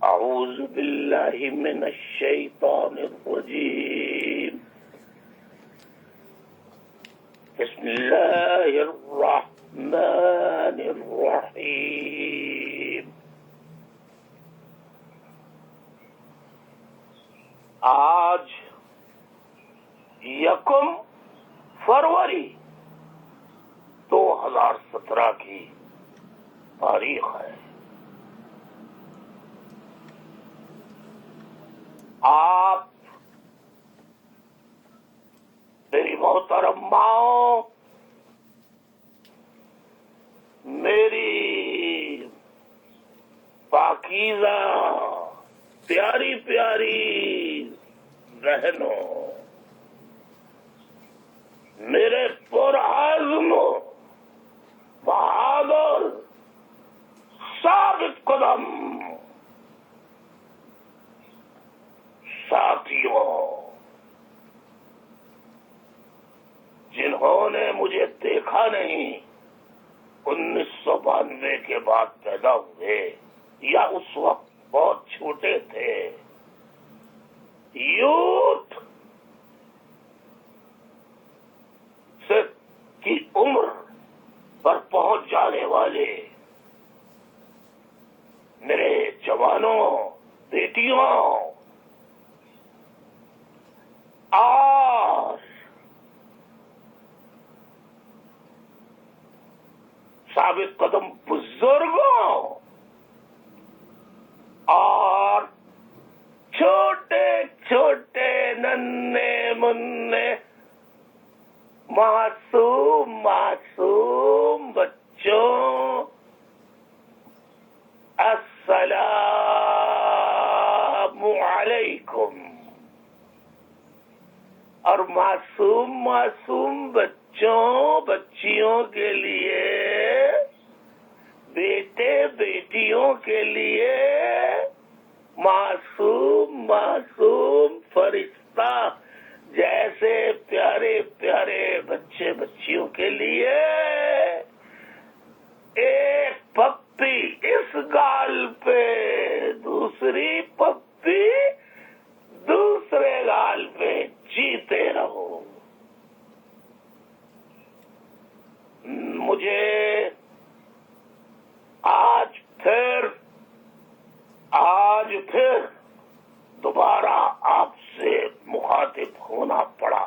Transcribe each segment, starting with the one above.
أعوذ بالله من الشيطان الرجيم. بسم الله الرحمن الرحيم. آج 1 فروری 2017 کی تاریخ ہے. آپ میری محترم ماؤں، میری پاکیزہ پیاری پیاری بہنوں، میرے پرعزم بہادر ثابت قدم ساتھیوں، جنہوں نے مجھے دیکھا نہیں، 1992 کے بعد پیدا ہوئے یا اس وقت بہت چھوٹے تھے، یوتھ سے کی عمر پر پہنچ جانے والے میرے جوانوں، بیٹیوں، اور ثابت قدم بزرگوں، اور چھوٹے چھوٹے ننھے منھے معصوم بچوں، السلام علیکم. اور معصوم بچوں بچیوں کے لیے، بیٹے بیٹیوں کے لیے معصوم فرشتہ جیسے پیارے پیارے بچے بچیوں کے لیے ایک پپی اس گال پہ، دوسری پپی دوسرے گال پہ، جیتے رہو. مجھے آج پھر دوبارہ آپ سے مخاطب ہونا پڑا.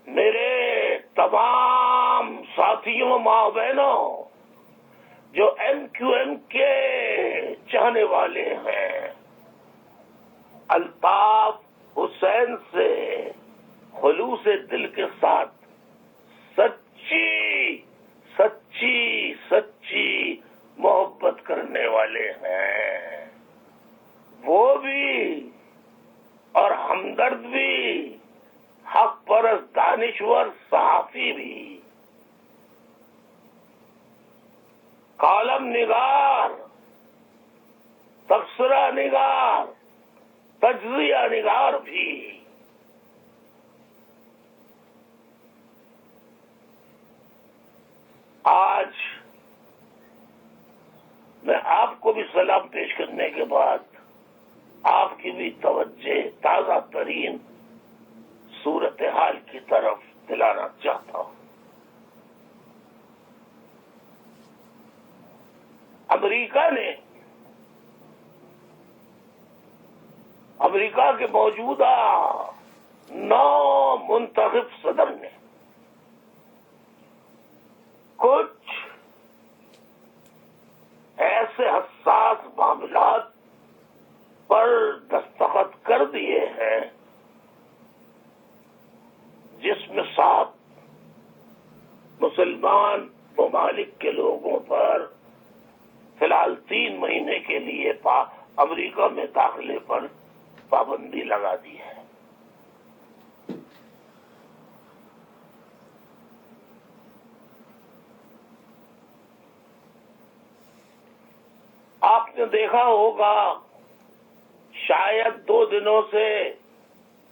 میرے تمام ساتھیوں، ماں بہنوں جو MQM کے چاہنے والے ہیں، الطاف حسین سے خلوص دل کے ساتھ سچی محبت کرنے والے ہیں، وہ بھی اور ہمدرد بھی، حق پرست دانشور صحافی بھی، کالم نگار، تبصرہ نگار، تجزیہ نگار بھی. آج میں آپ کو بھی سلام پیش کرنے کے بعد آپ کی بھی توجہ تازہ ترین صورتحال کی طرف دلانا چاہتا ہوں. امریکہ کے موجودہ 9 منتخب صدر نے کچھ ایسے حساس معاملات پر دستخط کر دیے ہیں جس میں 7 مسلمان ممالک کے لوگوں پر فی الحال 3 مہینے کے لیے امریکہ میں داخلے پر پابندی لگا دی ہے. آپ نے دیکھا ہوگا، شاید 2 دنوں سے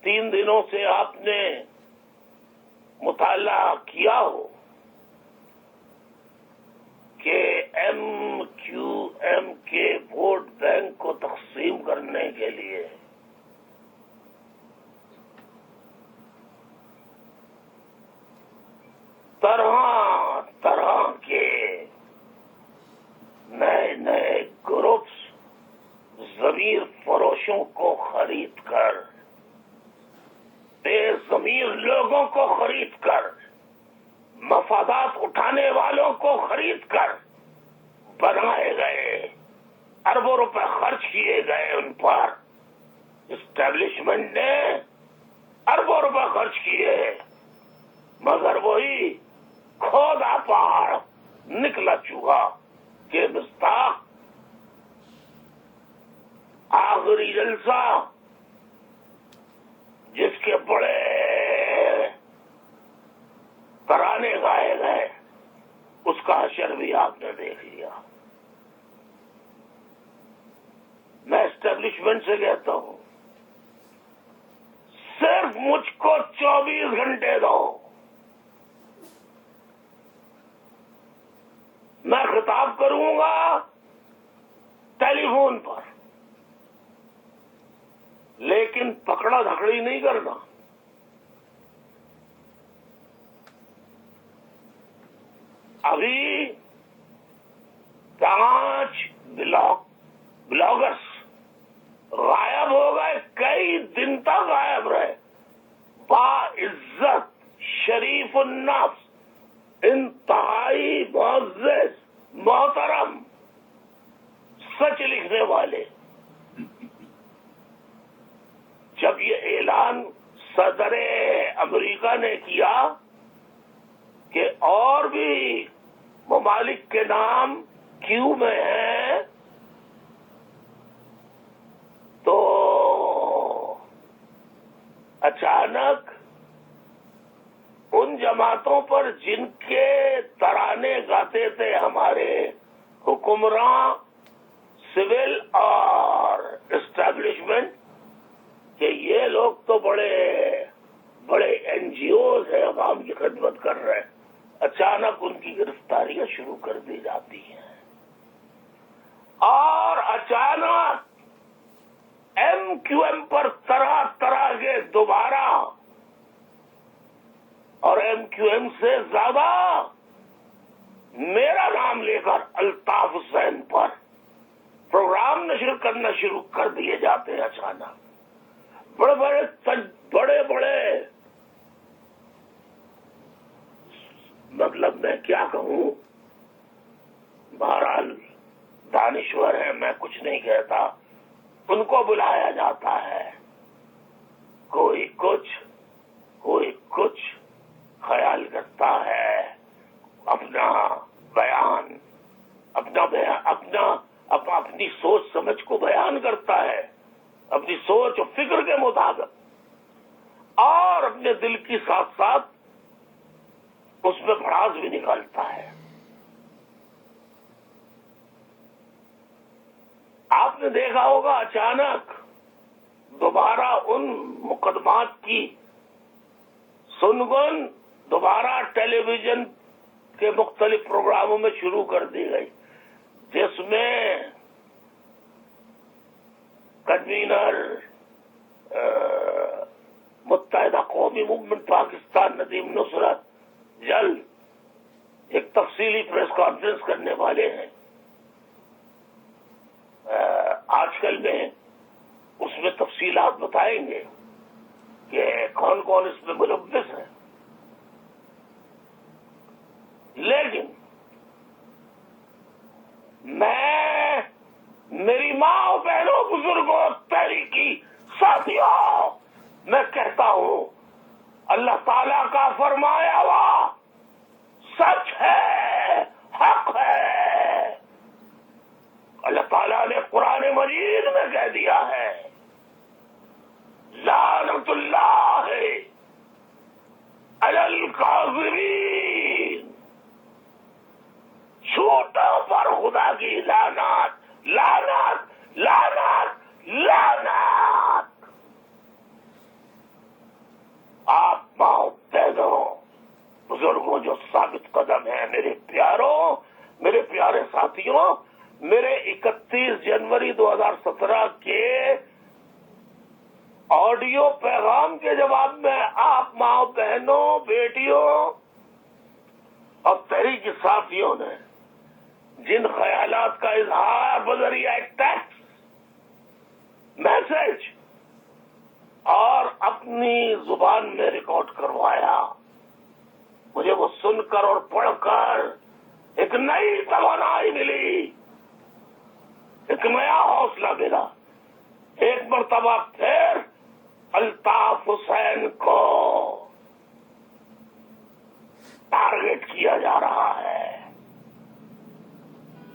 3 دنوں سے آپ نے مطالعہ کیا ہو کہ ایم کیو ایم کے ووٹ بینک کو تقسیم کرنے کے لیے طرح طرح کے نئے نئے گروپس ضمیر فروشوں کو خرید کر، بے ضمیر لوگوں کو خرید کر، مفادات اٹھانے والوں کو خرید کر بنائے گئے، اربوں روپے خرچ کیے گئے ان پر، اسٹیبلشمنٹ نے اربوں روپے خرچ کیے، مگر وہی کھودا پہاڑ نکلا چوہا کہ مستاق آخری جلسہ جس کے بڑے ترانے گائے گئے اس کا حشر بھی آپ نے دیکھ لیا۔ میں اسٹیبلشمنٹ سے کہتا ہوں صرف مجھ کو 24 گھنٹے دو، میں خطاب کروں گا ٹیلی فون پر، لیکن پکڑا دھکڑی نہیں کرنا۔ ابھی 5 بلاگرس غائب ہو گئے، کئی دن تک غائب رہے، باعزت شریف النفس انتہائی معزز محترم سچ لکھنے والے۔ جب یہ اعلان صدر امریکہ نے کیا کہ اور بھی ممالک کے نام کیو میں ہیں، تو اچانک ان جماعتوں پر جن کے ترانے گاتے تھے ہمارے حکمراں، سول اور اسٹیبلشمنٹ، کہ یہ لوگ تو بڑے بڑے این جی اوز ہیں، عوام کی خدمت کر رہے ہیں، اچانک ان کی گرفتاریاں شروع کر دی جاتی ہیں، اور اچانک ایم کیو ایم پر طرح طرح کے دوبارہ، اور ایم کیو ایم سے زیادہ میرا نام لے کر الطاف حسین پر پروگرام نشر کرنا شروع کر دیے جاتے ہیں۔ اچانک بڑے بڑے مطلب میں کیا کہوں، بہرحال دانشور ہے، میں کچھ نہیں کہتا، ان کو بلایا جاتا ہے، کوئی کچھ خیال کرتا ہے، اپنا بیان اپنی سوچ سمجھ کو بیان کرتا ہے، اپنی سوچ اور فکر کے مطابق، اور اپنے دل کی ساتھ ساتھ اس میں بھڑاس بھی نکالتا ہے۔ آپ نے دیکھا ہوگا اچانک دوبارہ ان مقدمات کی سنگن دوبارہ ٹیلی ویژن کے مختلف پروگراموں میں شروع کر دی گئی، جس میں کنوینر متحدہ قومی موومنٹ پاکستان ندیم نصرت جلد ایک تفصیلی پریس کانفرنس کرنے والے ہیں۔ آج کل میں اس میں تفصیلات بتائیں گے کہ کون کون اس میں ملوث ہے، لیکن میری ماں اور بہنوں، بزرگوں، تحریکی ساتھیوں، میں کہتا ہوں اللہ تعالیٰ کا فرمایا ہوا سچ ہے، حق ہے۔ اللہ تعالیٰ نے قرآن مجید میں کہہ دیا ہے لعنت اللہ علی الکاذبین، جھوٹوں پر خدا کی لعنت، لعنت، لعنت، لعنت۔ آپ ماں بہنوں، ہیں میرے پیاروں، میرے پیارے ساتھیوں، میرے 31 جنوری 2017 کے آڈیو پیغام کے جواب میں آپ ماں بہنوں، بیٹیوں اور تحریک ساتھیوں نے جن خیالات کا اظہار بذریعہ ٹیکسٹ، میسج اور اپنی زبان میں ریکارڈ کروایا، مجھے وہ سن کر اور پڑھ کر ایک نئی توانائی ملی، ایک نیا حوصلہ ملا۔ ایک مرتبہ پھر الطاف حسین کو ٹارگٹ کیا جا رہا ہے،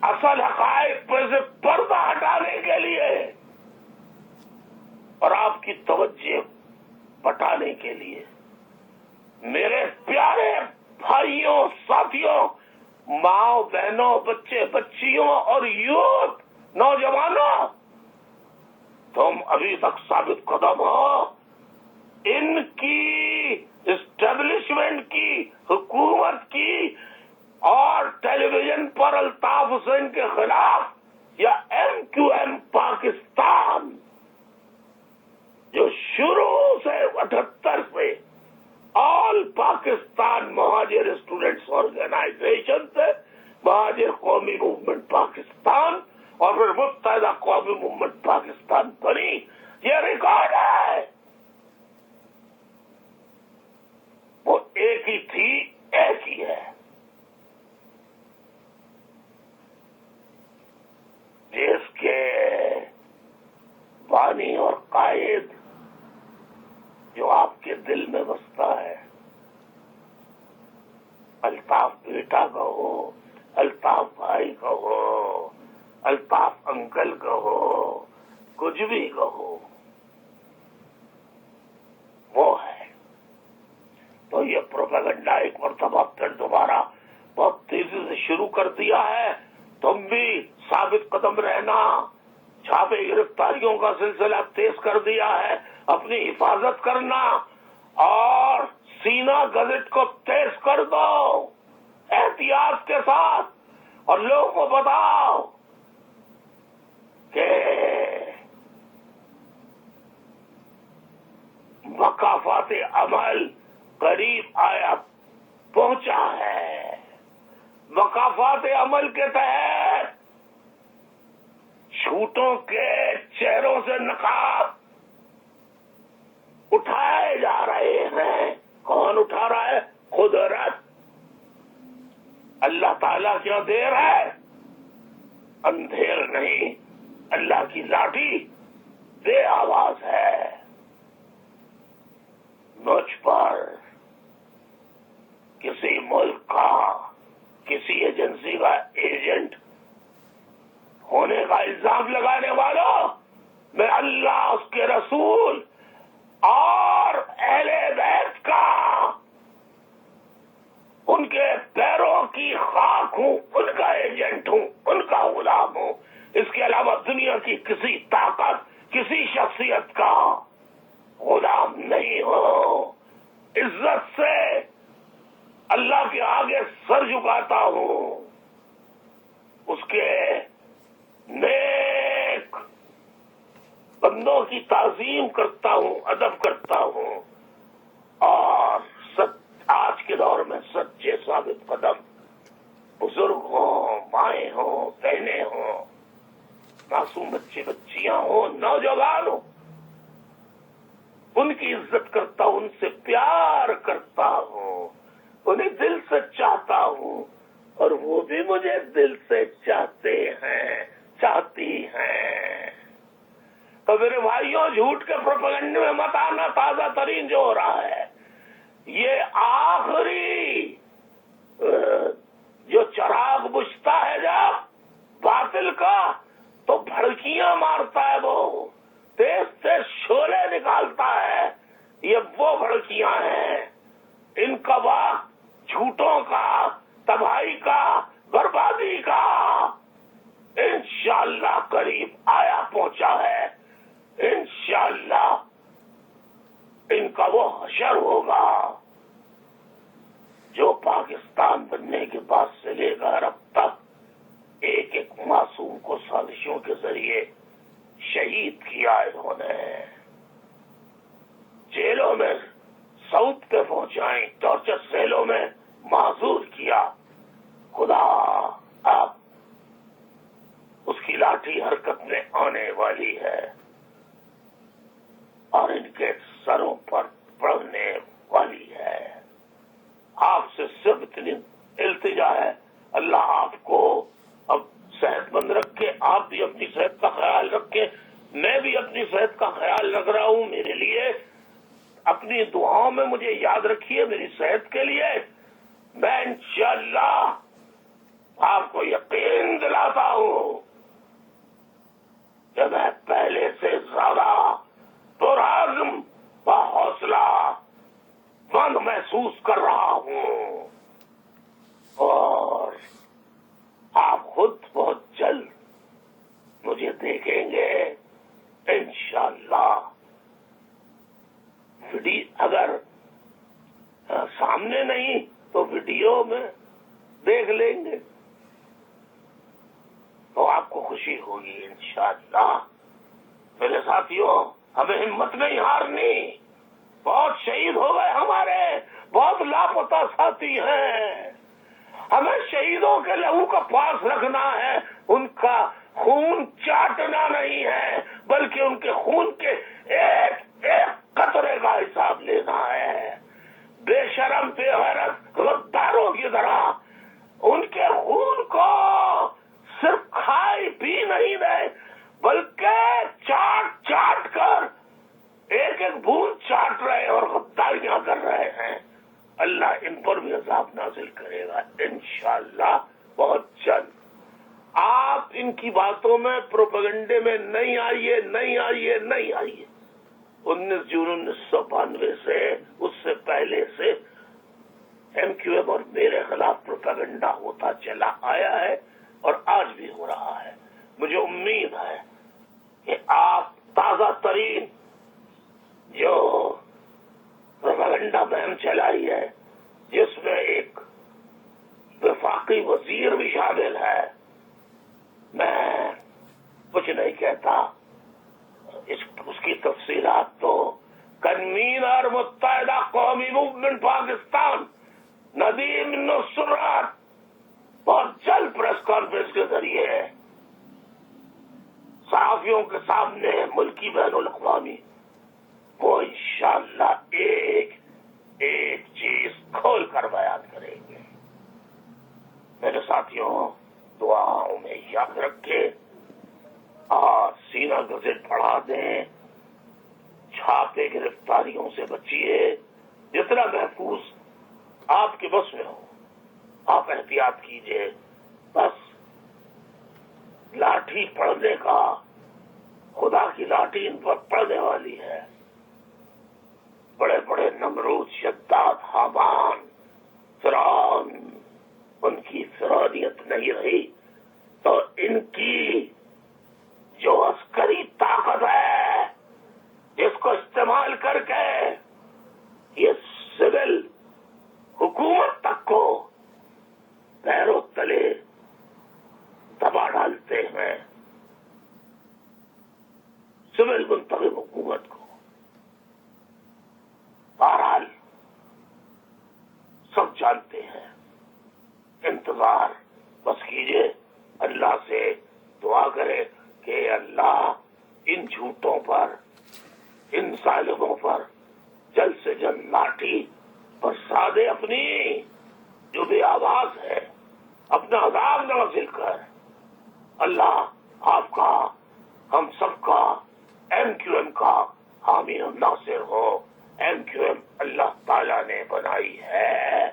اصل حقائق پر سے پردہ ہٹانے کے لیے اور آپ کی توجہ بٹانے کے لیے۔ میرے پیارے بھائیوں، ساتھیوں، ماں بہنوں، بچے بچیوں اور یوتھ، نوجوانوں، تم ابھی تک ثابت قدم ہو۔ ان کی اسٹیبلشمنٹ کی، حکومت کی اور ٹیلی ویژن پر الطاف حسین کے خلاف یا MQM پاکستان جو شروع سے 78 سے آل پاکستان مہاجر اسٹوڈنٹس آرگنائزیشن سے مہاجر قومی موومنٹ پاکستان اور پھر متحدہ قومی موومنٹ پاکستان بنی، یہ ریکارڈ ہے۔ وہ ایک ہی تھی، ایک ہی ہے، جس کے بانی اور قائد جو آپ کے دل میں بستا ہے، الطاف بیٹا کہو، الطاف بھائی کہو، الطاف انکل کہو، کچھ بھی کہو، وہ ہے۔ تو یہ پروپیگنڈا ایک مرتبہ پھر دوبارہ بہت تیزی سے شروع کر دیا ہے۔ تم بھی ثابت قدم رہنا، چھاپے گرفتاریوں کا سلسلہ تیز کر دیا ہے، اپنی حفاظت کرنا اور سینا گزٹ کو تیز کر دو احتیاط کے ساتھ، اور لوگوں کو بتاؤ کہ مقافات عمل قریب آیا پہنچا ہے۔ مقافات عمل کے تحت جھوٹوں کے چہروں سے نقاب اٹھائے جا رہے ہیں۔ کون اٹھا رہا ہے؟ قدرت۔ اللہ تعالیٰ کیا دیر ہے؟ اندھیر نہیں، اللہ کی لاٹھی بے آواز ہے۔ مجھ پر کسی ملک کا، کسی ایجنسی کا ایجنٹ ہونے کا الزام لگانے والوں میں اللہ، اس کے رسول اور اہل بیت کا، ان کے پیروں کی خاک ہوں، ان کا ایجنٹ ہوں، ان کا غلام ہوں۔ اس کے علاوہ دنیا کی کسی طاقت، کسی شخصیت کا غلام نہیں ہو۔ عزت سے اللہ کے آگے سر جھکاتا ہوں، اس کے نیک بندوں کی تعظیم کرتا ہوں، ادب کرتا ہوں، اور آج کے دور میں سچے ثابت قدم بزرگ ہوں، مائیں ہوں، بہنیں ہوں، معصوم بچے بچیاں ہوں، نوجوان ہوں، ان کی عزت کرتا ہوں، ان سے پیار کرتا ہوں، انہیں دل سے چاہتا ہوں، اور وہ بھی مجھے دل سے چاہتے ہیں، چاہتی ہیں۔ تو میرے بھائیوں، جھوٹ کے پروپیگنڈے میں مت آنا۔ تازہ ترین جو ہو رہا ہے، یہ آخری جو چراغ بجھتا ہے جب باطل کا، تو بھڑکیاں مارتا ہے، وہ تیز تیز شعلے نکالتا ہے۔ یہ وہ بھڑکیاں ہیں، ان کا وقت جھوٹوں کا، تباہی کا، بربادی کا انشاءاللہ قریب آیا پہنچا ہے۔ انشاءاللہ ان کا وہ حشر ہوگا جو پاکستان بننے کے بعد سے لے کر اب تک ایک ایک معصوم کو سازشوں کے ذریعے شہید کیا انہوں نے، جیلوں میں سعود پہ پہنچائیں، ٹارچر سیلوں میں معذور کیا۔ خدا اب اس کی لاٹھی حرکت میں آنے والی ہے اور ان کے سروں پر پڑنے والی ہے۔ آپ سے صرف اتنی التجا ہے، اللہ آپ کو اب صحت مند رکھے، آپ بھی اپنی صحت کا خیال رکھیں، میں بھی اپنی صحت کا خیال رکھ رہا ہوں۔ میرے لیے اپنی دعاؤں میں مجھے یاد رکھیے میری صحت کے لیے۔ میں انشاءاللہ آپ کو یقین دلاتا ہوں کہ میں پہلے سے زیادہ پرعزم و حوصلہ مند محسوس کر رہا ہوں، اور آپ خود بہت جلد مجھے دیکھیں گے انشاءاللہ۔ اگر سامنے نہیں تو ویڈیو میں دیکھ لیں گے تو آپ کو خوشی ہوگی انشاءاللہ۔ میرے ساتھیوں، ہمیں ہمت نہیں ہارنی، بہت شہید ہو گئے ہمارے، بہت لاپتہ ساتھی ہیں، ہمیں شہیدوں کے لہو کا پاس رکھنا ہے، ان کا خون چاٹنا نہیں ہے، بلکہ ان کے خون کے ایک ایک قطرے کا حساب لینا ہے۔ بے شرم بے غیرت غداروں کی طرح ان کے خون کو صرف کھائی بھی نہیں دے، بلکہ چاٹ چاٹ کر ایک ایک بوند چاٹ رہے اور غداریاں کر رہے ہیں۔ اللہ ان پر بھی عذاب نازل کرے گا انشاءاللہ بہت جلد۔ آپ ان کی باتوں میں پروپیگنڈے میں نہیں آئیے، نہیں آئیے، نہیں آئیے۔ 19 جون 1992 سے اس سے پہلے سے ایم کیو ایم اور میرے خلاف پروپیگنڈا ہوتا چلا آیا ہے اور آج بھی ہو رہا ہے۔ مجھے امید ہے کہ آپ تازہ ترین جو پروپیگنڈا مہم چلائی ہے، جس میں ایک وفاقی وزیر بھی شامل ہے، میں کچھ نہیں کہتا، اس کی تفصیلات تو کنوینر متحدہ قومی موومنٹ پاکستان ندیم نصرت بہت جلد پریس کانفرنس کے ذریعے صحافیوں کے سامنے ملکی بین الاقوامی وہ انشاءاللہ ایک ایک چیز کھول کر بیان کریں گے۔ میرے ساتھیوں، دعاؤں میں یاد رکھے اور سینہ گزر پڑھا دیں، چھاپے گرفتاریوں سے بچیے، جتنا محفوظ آپ کے بس میں ہو آپ احتیاط کیجئے۔ بس لاٹھی پڑنے کا، خدا کی لاٹھی ان پر پڑنے والی ہے۔ بڑے بڑے نمرود، شداد، حامان، فرعون، ان کی فرعونیت نہیں رہی تو ان کی جو عسکری طاقت ہے، جس کو استعمال کر کے یہ سول حکومت تک کو پیروں تلے دبا ڈالتے ہیں، سول منتخب حکومت کو۔ بہرحال سب جانتے ہیں، انتظار بس کیجئے، اللہ سے دعا کرے کہ اللہ ان جھوٹوں پر، ان ظالموں پر جلد سے جلد لاٹھی برسا دے، اپنی جو بھی آواز ہے اپنا عذاب نازل کر۔ اللہ آپ کا، ہم سب کا، ایم کیو ایم کا حامی و ناصر ہو۔ ایم کیو ایم اللہ تعالیٰ نے بنائی ہے،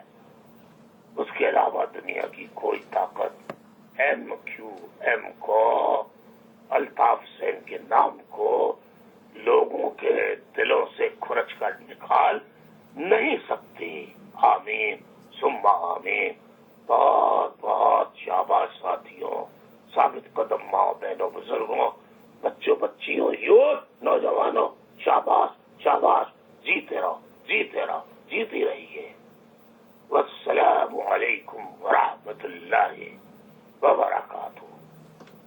اس کے علاوہ دنیا کی کوئی طاقت ایم کیو ایم کو، الطاف حسین کے نام کو لوگوں کے دلوں سے کھرچ کر نکال نہیں سکتی۔ آمین ثم آمین۔ بہت بہت شاباش ساتھیوں، ثابت قدم ماں بہنوں، بزرگوں، بچوں بچیوں، یوتھ، نوجوانوں، شاباش شاباش، جیتے رہو، جیتے رہو، جیتی رہیے۔ والسلام اللہ وبرکاتہ.